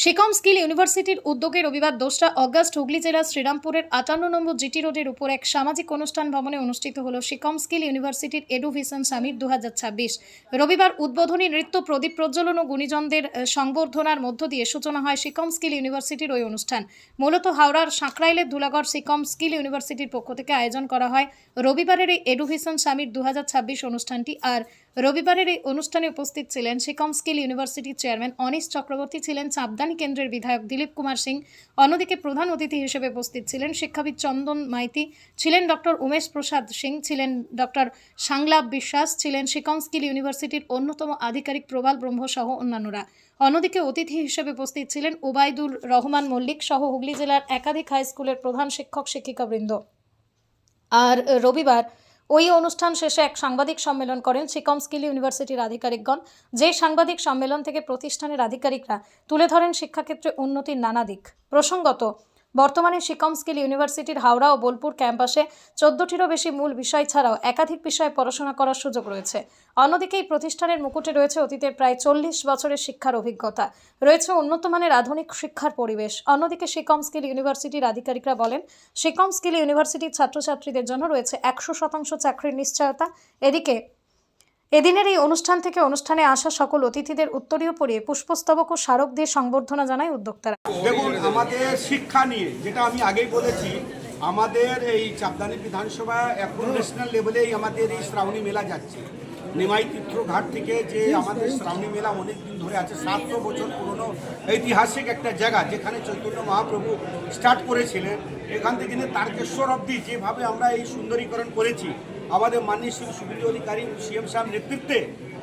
শিকম skill ইউনিভার্সিটির উদ্যোগে রবিবার 2রা অগস্ট হুগলি জেলার শ্রীরামপুরের 58 নম্বর জিটি রোডের উপর এক সামাজিক অনুষ্ঠান ভবনে অনুষ্ঠিত হল শিকম স্কিল ইউনিভার্সিটির এডুভিশন সামিট 2026। রবিবার উদ্বোধনী নৃত্য, প্রদীপ প্রজ্বলন ও গুণীজনদের সংবর্ধনার মধ্য দিয়ে সূচনা হয় শিকম স্কিল ইউনিভার্সিটির ওই অনুষ্ঠান। মূলত হাওড়ার সাঁকরাইলের ধুলাগড় শিকম স্কিল ইউনিভার্সিটির পক্ষ থেকে আয়োজন করা হয় রবিবারের এই এডুভিশন সামিট 2026 অনুষ্ঠানটি। আর রবিবারের এই অনুষ্ঠানে উপস্থিত ছিলেন শিকম স্কিল ইউনিভার্সিটির চেয়ারম্যান অনিশ চক্রবর্তী, ছিলেন চাপদানি কেন্দ্রের বিধায়ক দিলীপ কুমার সিং। অন্যদিকে প্রধান অতিথি হিসেবে উপস্থিত ছিলেন শিক্ষাবিদ চন্দন মাইতি, ছিলেন ডক্টর উমেশ প্রসাদ সিং, ছিলেন ডক্টর সাংলাভ বিশ্বাস, ছিলেন শিকম স্কিল ইউনিভার্সিটির অন্যতম আধিকারিক প্রবাল ব্রহ্ম সহ অন্যান্যরা। অন্যদিকে অতিথি হিসেবে উপস্থিত ছিলেন ওবায়দুর রহমান মল্লিক সহ হুগলি জেলার একাধিক হাই স্কুলের প্রধান শিক্ষক শিক্ষিকাবৃন্দ। আর রবিবার ওই অনুষ্ঠান শেষে এক সাংবাদিক সম্মেলন করেন শিকম স্কিল ইউনিভার্সিটির আধিকারিকগণ। যে সাংবাদিক সম্মেলন থেকে প্রতিষ্ঠানের আধিকারিকরা তুলে ধরেন শিক্ষাক্ষেত্রে উন্নতির নানা দিক। প্রসঙ্গত, বর্তমানে শিকম স্কিল ইউনিভার্সিটির হাওড়া ও বোলপুর ক্যাম্পাসে 14টিরও বেশি মূল বিষয় ছাড়াও একাধিক বিষয়ে পড়াশোনা করার সুযোগ রয়েছে। অন্যদিকে এই প্রতিষ্ঠানের মুকুটে রয়েছে অতীতের প্রায় 40 বছরের শিক্ষার অভিজ্ঞতা, রয়েছে উন্নত মানের আধুনিক শিক্ষার পরিবেশ। অন্যদিকে শিকম স্কিল ইউনিভার্সিটির আধিকারিকরা বলেন, শিকম স্কিল ইউনিভার্সিটির ছাত্রছাত্রীদের জন্য রয়েছে 100% চাকরির নিশ্চয়তা। এদিকে এদিনের এই অনুষ্ঠান থেকে অনুষ্ঠানে আসা সকল অতিথিদের উত্তরীয় পরিয়ে পুষ্পস্তবক ও স্মারক দিয়ে সংবর্ধনা জানায় উদ্যোক্তারা। দেখুন, আমাদের শিক্ষা নিয়ে যেটা আমি আগেই বলেছি, আমাদের এই চাপদানি বিধানসভা এখন ন্যাশনাল লেভেলেই আমাদের এই শ্রাবণী মেলা যাচ্ছে। নিমাই তীর্থঘাট থেকে যে আমাদের শ্রাবণী মেলা অনেক দিন ধরে আছে, 700 বছর পুরনো ঐতিহাসিক একটা জায়গা, যেখানে চৈতন্য মহাপ্রভু স্টার্ট করেছিলেন। এখান থেকে তারকেশ্বর অবধি যেভাবে আমরা এই সুন্দরীকরণ করেছি আমাদের মাননীয় শ্রী সুবিধা অধিকারী সিএম সাহেব নেতৃত্বে,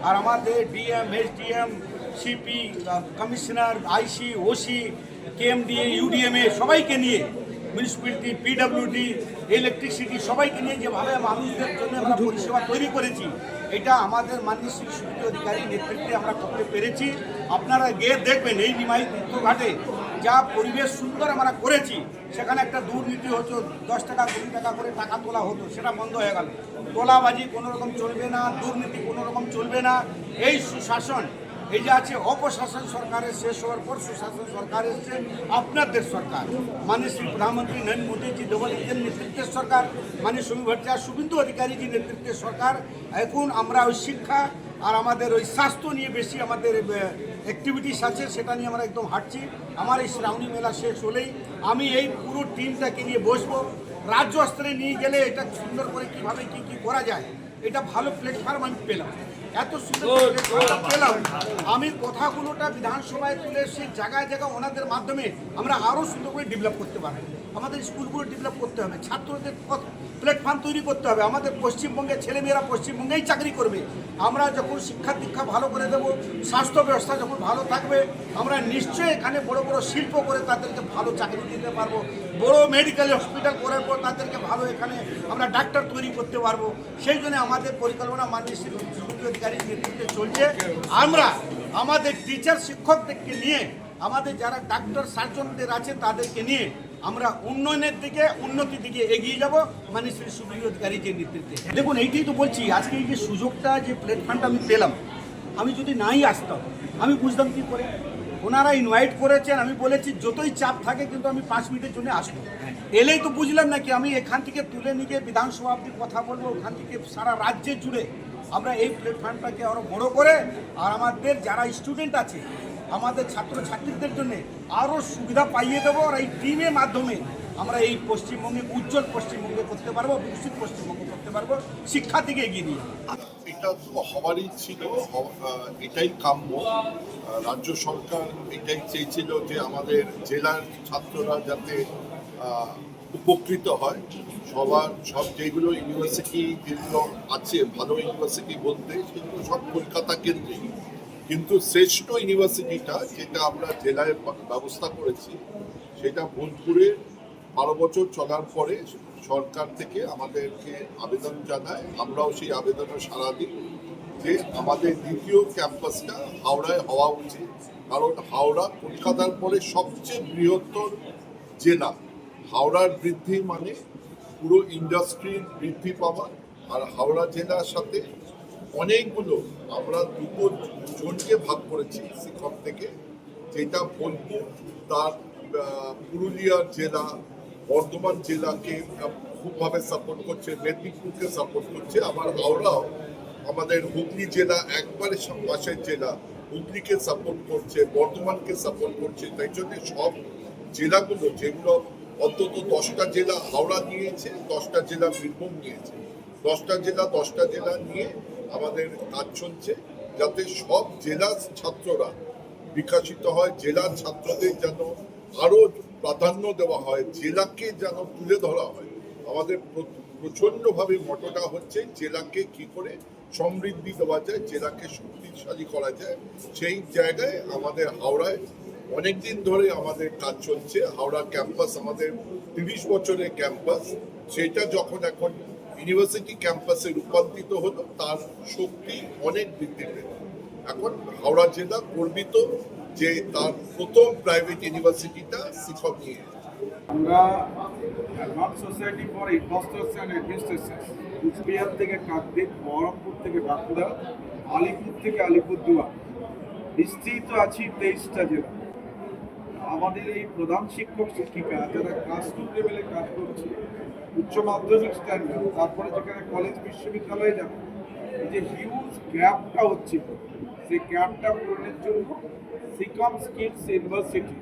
আর আমাদের ডিএম, এসডিএম, সিপি, কমিশনার, আইসি, ওসি, কেএমডিএ, ইউডিএমএ সবাইকে নিয়ে, মিউনিসিপ্যালিটি, পিডব্লিউডি, ইলেকট্রিসিটি সবাইকে নিয়ে যেভাবে মানুষদের জন্য আমরা পরিষেবা তৈরি করেছি, এটা আমাদের মাননীয় শ্রী সুবিধা অধিকারী নেতৃত্বে আমরা করতে পেরেছি। আপনারা গিয়ে দেখবেন এই নিমাই তীর্থঘাটে যা পরিবেশ সুন্দর আমরা করেছি। সেখানে একটা দুর্নীতি হতো, 10 টাকা 20 টাকা করে টাকা তোলা হতো, সেটা বন্ধ হয়ে গেল। তোলাবাজি কোনো রকম চলবে না, দুর্নীতি কোনো রকম চলবে না। এই সুশাসন, এই যে আছে অপশাসন সরকারের শেষ হওয়ার পর সুশাসন সরকার এসছে আপনাদের সরকার, মাননীয় শ্রী প্রধানমন্ত্রী নরেন্দ্র মোদীজি ডবলজির নেতৃত্বের সরকার, মাননীয় সমী ভট্টাচার্য, শুভেন্দু অধিকারীজির নেতৃত্বের সরকার। এখন আমরা ওই শিক্ষা আর আমাদের ওই স্বাস্থ্য নিয়ে বেশি আমাদের অ্যাক্টিভিটিস আছে, সেটা নিয়ে আমরা একদম হাঁটছি। আমার এই শ্রাবণী মেলা শেষ হলেই আমি এই পুরো টিমটাকে নিয়ে বসবো। রাজ্য স্তরে নিয়ে গেলে এটা সুন্দর করে কীভাবে কী করা যায়, এটা ভালো প্ল্যাটফর্ম আমি পেলাম, এত সুন্দর প্ল্যাটফর্মটা পেলাম। আমি কথাগুলোটা বিধানসভায় তুলে সেই জায়গায় জায়গায় ওনাদের মাধ্যমে আমরা আরও সুন্দর করে ডেভেলপ করতে পারবো। আমাদের স্কুলগুলো ডেভেলপ করতে হবে, ছাত্রদের প্ল্যাটফর্ম তৈরি করতে হবে। আমাদের পশ্চিমবঙ্গের ছেলেমেয়েরা পশ্চিমবঙ্গেই চাকরি করবে। আমরা যখন শিক্ষা দীক্ষা ভালো করে দেবো, স্বাস্থ্য ব্যবস্থা যখন ভালো থাকবে, আমরা নিশ্চয়ই এখানে বড় বড় শিল্প করে তাদেরকে ভালো চাকরি দিতে পারবো। বড় মেডিকেল হসপিটাল করার পর তাদেরকে ভালো এখানে আমরা ডাক্তার তৈরি করতে পারবো। সেই জন্য আমাদের পরিকল্পনা মাননীয় শ্রী সুবিধা অধিকারীর নেতৃত্বে চলছে। আমরা আমাদের টিচার শিক্ষকদেরকে নিয়ে, আমাদের যারা ডাক্তার সার্জনদের আছে তাদেরকে নিয়ে আমরা উন্নয়নের দিকে, উন্নতির দিকে এগিয়ে যাব মাননীয় শ্রী সুবিধা অধিকারীর যে নেতৃত্বে। দেখুন, এইটাই তো বলছি, আজকে এই যে সুযোগটা, যে প্ল্যাটফর্মটা আমি পেলাম, আমি যদি নাই আসতাম আমি বুঝতাম কী করে। ওনারা ইনভাইট করেছেন, আমি বলেছি যতই চাপ থাকে কিন্তু আমি 5 মিনিটের জন্য আসবো। এলেই তো বুঝলাম নাকি আমি এখান থেকে তুলে নিয়ে বিধানসভা অব্দি কথা বলবো, ওখান থেকে সারা রাজ্যে জুড়ে আমরা এই প্ল্যাটফর্মটাকে আরও বড় করে, আর আমাদের যারা স্টুডেন্ট আছে, আমাদের ছাত্রছাত্রীদের জন্য আরও সুবিধা পাইয়ে দেবো। আর এই টিমের মাধ্যমে আমরা এই পশ্চিমবঙ্গে উজ্জ্বল পশ্চিমবঙ্গে করতে পারবো, বিকশিত পশ্চিমবঙ্গ করতে পারবো, শিক্ষার দিকে এগিয়ে নিয়ে। এটা তো হওয়ারই ছিল, এটাই কাম্য। রাজ্য সরকার এটাই চেয়েছিল যে আমাদের জেলার ছাত্ররা যাতে উপকৃত হয়। সব যেগুলো ইউনিভার্সিটি যেগুলো আছে, ভালো ইউনিভার্সিটি বলতে সেগুলো সব কলকাতা কেন্দ্রিক, কিন্তু শ্রেষ্ঠ ইউনিভার্সিটিটা যেটা আমরা জেলায় ব্যবস্থা করেছি সেটা বোলপুরে 12 বছর চলার পরে সরকার থেকে আমাদেরকে আবেদন জানায়। আমরাও সেই আবেদনে সাড়া দিই যে আমাদের দ্বিতীয় ক্যাম্পাসটা হাওড়ায় হওয়া উচিত, কারণ হাওড়া কলকাতার পরে সবচেয়ে বৃহত্তর জেলা। হাওড়ার বৃদ্ধি মানে পুরো ইন্ডাস্ট্রির বৃদ্ধি পাওয়া, আর হাওড়া জেলার সাথে অনেকগুলো, আমরা 2 জনকে ভাগ করেছি শিক্ষক থেকে, যেটা বোলপুর তার পুরুলিয়ার জেলা, বর্ধমান জেলাকে খুবভাবে সাপোর্ট করছে, মেদিনীপুরকে সাপোর্ট করছে, আবার হাওড়াও আমাদের হুগলি জেলা একবারে পাশের জেলা, হুগলিকে সাপোর্ট করছে, বর্ধমানকে সাপোর্ট করছে। তাই জন্য সব জেলাগুলো যেগুলো অন্তত 10টা জেলা হাওড়া নিয়েছে, 10টা জেলা বীরভূম নিয়েছে, 10টা জেলা নিয়ে আমাদের কাজ চলছে যাতে সব জেলার ছাত্ররা বিকশিত হয়, জেলার ছাত্রদের যেন আরো প্রাধান্য দেওয়া হয়, জেলাকে যেন তুলে ধরা হয়। আমাদের প্রচন্ডভাবে মটোটা হচ্ছে জেলাকে কি করে সমৃদ্ধি দেওয়া যায়, জেলাকে শক্তিশালী করা যায়। সেই জায়গায় আমাদের হাওড়ায় অনেকদিন ধরে আমাদের কাজ চলছে। হাওড়া ক্যাম্পাস আমাদের 30 বছরের ক্যাম্পাস, সেটা যখন এখন ইউনিভার্সিটি ক্যাম্পাসে রূপান্তরিত হলো তার শক্তি অনেক বৃদ্ধি পেল। এখন হাওড়া জেলা গর্বিত যে তার প্রথম প্রাইভেট ইউনিভার্সিটিটা শিক্ষক নিয়ে। আমরা advance society for investors and administration Cooch Behar থেকে কাকদ্বীপ, বহরমপুর থেকে বাঁকুড়া, আলিপুর থেকে আলিপুরদুয়ার বিস্তৃত আছি 23টা জেলা। আমাদের এই প্রধান শিক্ষক শিক্ষিকা যারা ক্লাস 2 লেভেলে কাজ করছে, উচ্চ মাধ্যমিক স্ট্যান্ডার্ড, তারপরে যেখানে কলেজ বিশ্ববিদ্যালয়ে যাবে, এই যে হিউজ গ্যাপটা হচ্ছে, সেই গ্যাপটা পূরণের জন্য সিকম স্কিলস ইউনিভার্সিটি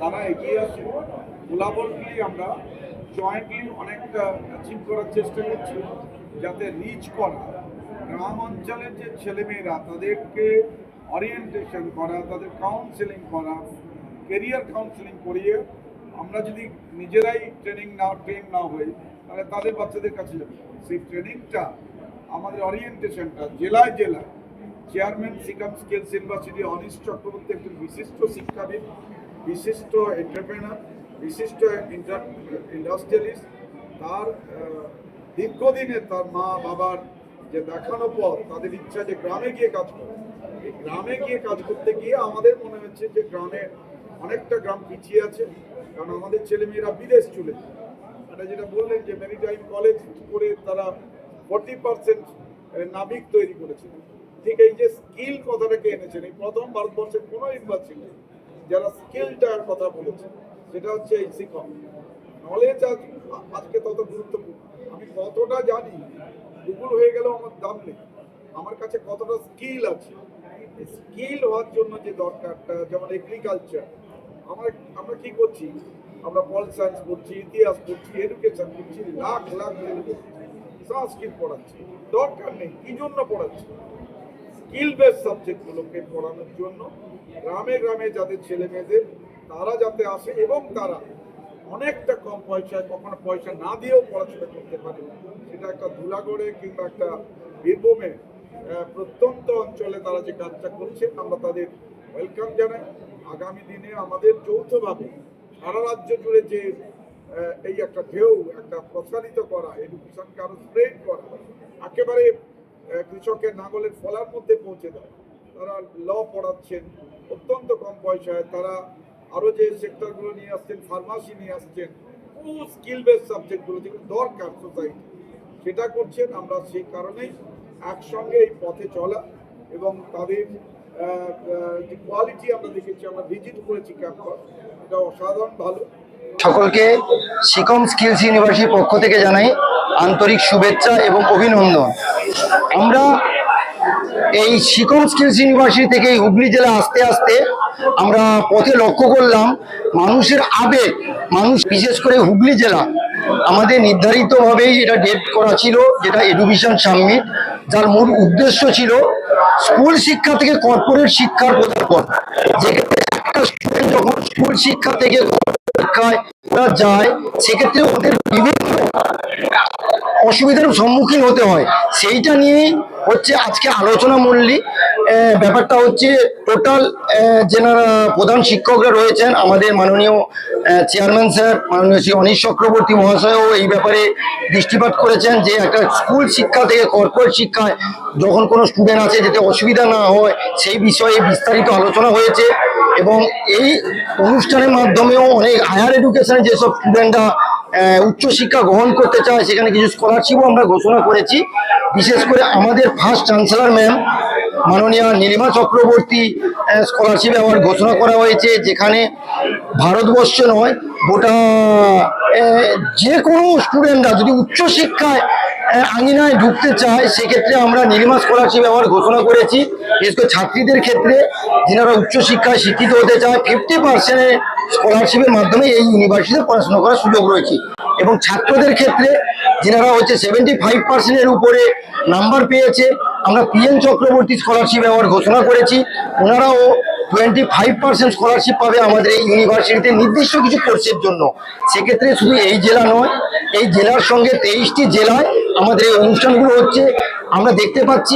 তারা এগিয়ে আসে। কোলাবোরেটলি আমরা জয়েন্টলি অনেকটা অ্যাচিভ করার চেষ্টা করছি, যাতে রিচ করা গ্রাম অঞ্চলের যে ছেলেমেয়েরা তাদেরকে অরিয়েন্টেশন করা, তাদের কাউন্সেলিং করা, কেরিয়ার কাউন্সেলিং করিয়ে আমরা যদি নিজেরাই ট্রেন না হই তাহলে তাদের বাচ্চাদের কাছে যাবে। সেই ট্রেনিংটা আমাদের অরিয়েন্টেশনটা জেলায় জেলায় chairman Sikkim skills university Anish Chakraborty একজন বিশিষ্ট শিক্ষাবিদ, বিশিষ্ট এন্টারপ্রেনার, বিশিষ্ট ইন্ডাস্ট্রিয়ালিস্ট। তার দীর্ঘদিনে তার মা বাবার যে দেখানো পথ, তাদের ইচ্ছা যে গ্রামে গিয়ে কাজ করে, এই গ্রামে গিয়ে কাজ করতে গিয়ে আমাদের মনে হচ্ছে যে গ্রামে অনেকটা গ্রাম পিছিয়ে আছে, কারণ আমাদের ছেলেমেয়েরা বিদেশ চলে যায়। এটা যেটা বললেন যে মেরিটাইম কলেজ করে তারা 40% নাবিক তৈরি করেছে। ঠিক এই যে স্কিল কথাটাকে এনেছেন, এই প্রথম ভারতবর্ষের কোনো ইউনিভার্সিটি যারা স্কিলটার কথা বলেছে সেটা হচ্ছে এই শিক্ষক। নলেজ আজকে তত গুরুত্বপূর্ণ। আমি কতটা জানি গুগল হয়ে গেল আমার দাম নেই, আমার কাছে কতটা স্কিল আছে। স্কিল হওয়ার জন্য যে দরকারটা, যেমন এগ্রিকালচার, আমরা কি করছি, আমরা পল সায়েন্স পড়ছি, ইতিহাস পড়ছি, এডুকেশন পড়ছি, লাখ লাখ সংস্কৃত পড়াচ্ছি, দরকার নেই। কি জন্য পড়াচ্ছি? স্কিল বেস সাবজেক্টগুলোকে পড়ানোর জন্য গ্রামে গ্রামে যাদের ছেলে মেয়েদের তারা যাতে আসে এবং তারা অনেকটা কম পয়সায়, কখনো পয়সা না দিয়েও পড়াশোনা করতে পারে। সেটা একটা ধুলাগড়ে কিংবা একটা বীরভূমে প্রত্যন্ত অঞ্চলে তারা যে কাজটা করছে, আমরা তাদের ওয়েলকাম জানাই। আগামী দিনে আমাদের যৌথভাবে সারা রাজ্য জুড়ে যে এই একটা ঢেউ, একটা প্রসারিত করা, এডুকেশনকে আরো স্প্রেড করা, একেবারে কৃষকের নাঙলের ফলার মধ্যে পৌঁছে দেয়। তারা ল পড়াচ্ছেন অত্যন্ত কম পয়সায়, তারা আরো যে সেক্টরগুলো নিয়ে আসছেন, ফার্মাসি নিয়ে আসছেন, স্কিল বেস সাবজেক্টগুলো যেগুলো দরকার সোসাইটি, সেটা করছেন। আমরা সেই কারণেই একসঙ্গে এই পথে চলা এবং তাদের যে কোয়ালিটি আমরা দেখেছি, আমরা ভিজিট করেছি ক্যাম্পাস, এটা অসাধারণ ভালো। সকলকে সিকম স্কিলস ইউনিভার্সিটির পক্ষ থেকে জানাই আন্তরিক শুভেচ্ছা এবং অভিনন্দন। আমরা এই সিকম স্কিলস ইউনিভার্সিটি থেকে হুগলি জেলা আসতে আসতে আমরা পথে লক্ষ্য করলাম মানুষের আবেগ, মানুষ বিশেষ করে হুগলি জেলা আমাদের নির্ধারিতভাবেই এটা ডেট করা ছিল, যেটা এডুকেশন সামিট, যার মূল উদ্দেশ্য ছিল স্কুল শিক্ষা থেকে কর্পোরেট শিক্ষার পদার্পণ। যেক্ষেত্রে একটা স্টুডেন্ট যখন স্কুল শিক্ষা থেকে শিক্ষায় ওরা যায়, সেক্ষেত্রে ওদের বিভিন্ন অসুবিধার সম্মুখীন হতে হয়। সেইটা নিয়েই হচ্ছে আজকে আলোচনা মূল্যী। ব্যাপারটা হচ্ছে টোটাল যেনারা প্রধান শিক্ষকরা রয়েছেন, আমাদের মাননীয় চেয়ারম্যান স্যার, মাননীয় শ্রী অনিশ চক্রবর্তী মহাশয়ও এই ব্যাপারে দৃষ্টিপাত করেছেন যে একটা স্কুল শিক্ষা থেকে কর্পোরেট শিক্ষায় যখন কোনো স্টুডেন্ট আছে যাতে অসুবিধা না হয় সেই বিষয়ে বিস্তারিত আলোচনা হয়েছে। এবং এই অনুষ্ঠানের মাধ্যমেও অনেক হায়ার এডুকেশনে যেসব স্টুডেন্টরা উচ্চশিক্ষা গ্রহণ করতে চায় সেখানে কিছু স্কলারশিপও আমরা ঘোষণা করেছি। বিশেষ করে আমাদের ফার্স্ট চ্যান্সেলর ম্যাম মাননীয় নীলিমা চক্রবর্তী স্কলারশিপ অ্যাওয়ার্ড ঘোষণা করা হয়েছে, যেখানে ভারতবর্ষ নয় গোটা যে কোনো স্টুডেন্টরা যদি উচ্চশিক্ষায় আঙিনায় ঢুকতে চায় সেক্ষেত্রে আমরা নীলিমা স্কলারশিপ অ্যাওয়ার্ড ঘোষণা করেছি। বিশেষ করে ছাত্রীদের ক্ষেত্রে যারা উচ্চশিক্ষায় শিক্ষিত হতে চায় 50% স্কলারশিপের মাধ্যমে এই ইউনিভার্সিটিতে পড়াশোনা করার সুযোগ রয়েছে। এবং ছাত্রদের ক্ষেত্রে যারা হচ্ছে 75%-এর উপরে নাম্বার পেয়েছে, আমরা পিএন চক্রবর্তী স্কলারশিপ অ্যাওয়ার্ড ঘোষণা করেছি। ওনারাও 25% স্কলারশিপ পাবে আমাদের এই ইউনিভার্সিটিতে নির্দিষ্ট কিছু কোর্সের জন্য। সেক্ষেত্রে শুধু এই জেলা নয়, এই জেলার সঙ্গে 23টি জেলায় আমাদের এই অনুষ্ঠানগুলো হচ্ছে। আমরা দেখতে পাচ্ছি